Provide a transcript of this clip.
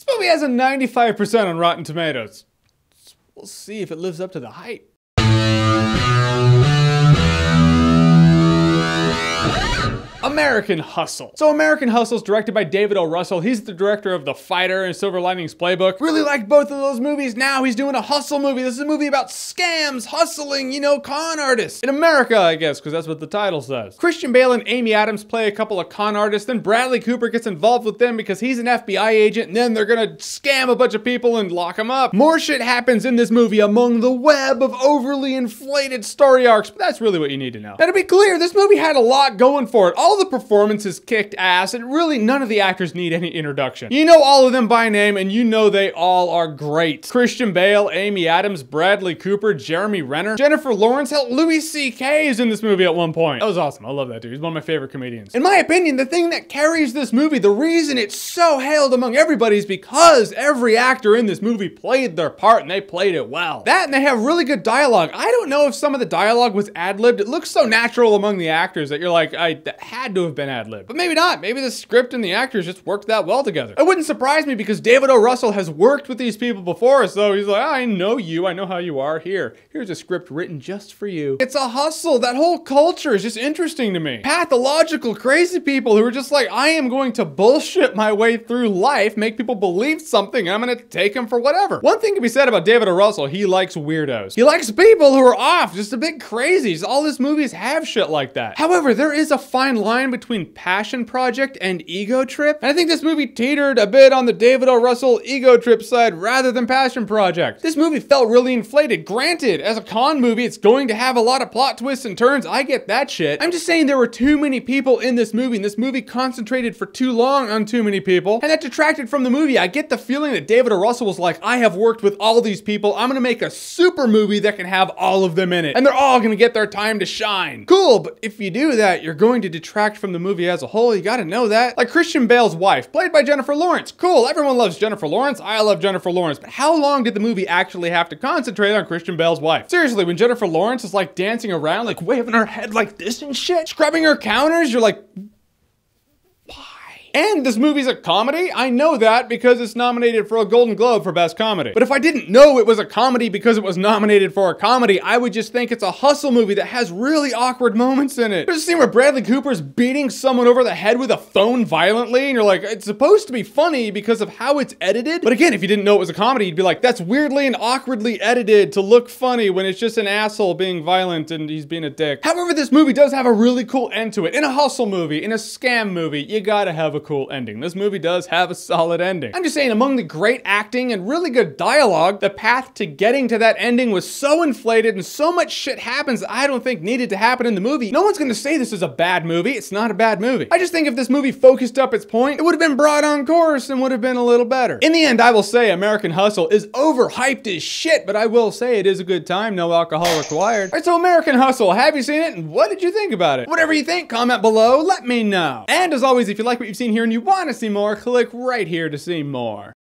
This movie has a 95% on Rotten Tomatoes. We'll see if it lives up to the hype. American Hustle. So American Hustle is directed by David O. Russell. He's the director of The Fighter and Silver Linings Playbook. Really liked both of those movies. Now he's doing a hustle movie. This is a movie about scams, hustling, you know, con artists. In America, I guess, because that's what the title says. Christian Bale and Amy Adams play a couple of con artists. Then Bradley Cooper gets involved with them because he's an FBI agent. And then they're gonna scam a bunch of people and lock them up. More shit happens in this movie among the web of overly inflated story arcs. But that's really what you need to know. Now, to be clear, this movie had a lot going for it. All the performances kicked ass, and really none of the actors need any introduction. You know all of them by name, and you know they all are great. Christian Bale, Amy Adams, Bradley Cooper, Jeremy Renner, Jennifer Lawrence, hell, Louis C.K. is in this movie at one point. That was awesome. I love that dude. He's one of my favorite comedians. In my opinion, the thing that carries this movie, the reason it's so hailed among everybody is because every actor in this movie played their part, and they played it well. That, and they have really good dialogue. I don't know if some of the dialogue was ad-libbed. It looks so natural among the actors that you're like, that had to have been ad-lib. But maybe not. Maybe the script and the actors just worked that well together. It wouldn't surprise me because David O. Russell has worked with these people before, so he's like, I know you. I know how you are. Here's a script written just for you. It's a hustle. That whole culture is just interesting to me. Pathological, crazy people who are just like, I am going to bullshit my way through life, make people believe something, and I'm going to take them for whatever. One thing can be said about David O. Russell, he likes weirdos. He likes people who are off, just a bit crazies. All his movies have shit like that. However, there is a fine line between passion project and ego trip. And I think this movie teetered a bit on the David O. Russell ego trip side rather than passion project. This movie felt really inflated. Granted, as a con movie, it's going to have a lot of plot twists and turns. I get that shit. I'm just saying there were too many people in this movie, and this movie concentrated for too long on too many people, and that detracted from the movie. I get the feeling that David O. Russell was like, I have worked with all these people. I'm gonna make a super movie that can have all of them in it, and they're all gonna get their time to shine. Cool, but if you do that, you're going to detract from the movie as a whole. You gotta know that. Like Christian Bale's wife, played by Jennifer Lawrence. Cool, everyone loves Jennifer Lawrence. I love Jennifer Lawrence. But how long did the movie actually have to concentrate on Christian Bale's wife? Seriously, when Jennifer Lawrence is like dancing around, like waving her head like this and shit, scrubbing her counters, you're like, and this movie's a comedy. I know that because it's nominated for a Golden Globe for Best Comedy. But if I didn't know it was a comedy because it was nominated for a comedy, I would just think it's a hustle movie that has really awkward moments in it. There's a scene where Bradley Cooper's beating someone over the head with a phone violently, and you're like, it's supposed to be funny because of how it's edited. But again, if you didn't know it was a comedy, you'd be like, that's weirdly and awkwardly edited to look funny when it's just an asshole being violent and he's being a dick. However, this movie does have a really cool end to it. In a hustle movie, in a scam movie, you gotta have a cool ending. This movie does have a solid ending. I'm just saying, among the great acting and really good dialogue, the path to getting to that ending was so inflated and so much shit happens that I don't think needed to happen in the movie. No one's gonna say this is a bad movie. It's not a bad movie. I just think if this movie focused up its point, it would have been brought on course and would have been a little better. In the end, I will say American Hustle is overhyped as shit, but I will say it is a good time. No alcohol required. All right, so American Hustle, have you seen it? And what did you think about it? Whatever you think, comment below, let me know. And as always, if you like what you've seen here and you want to see more, click right here to see more.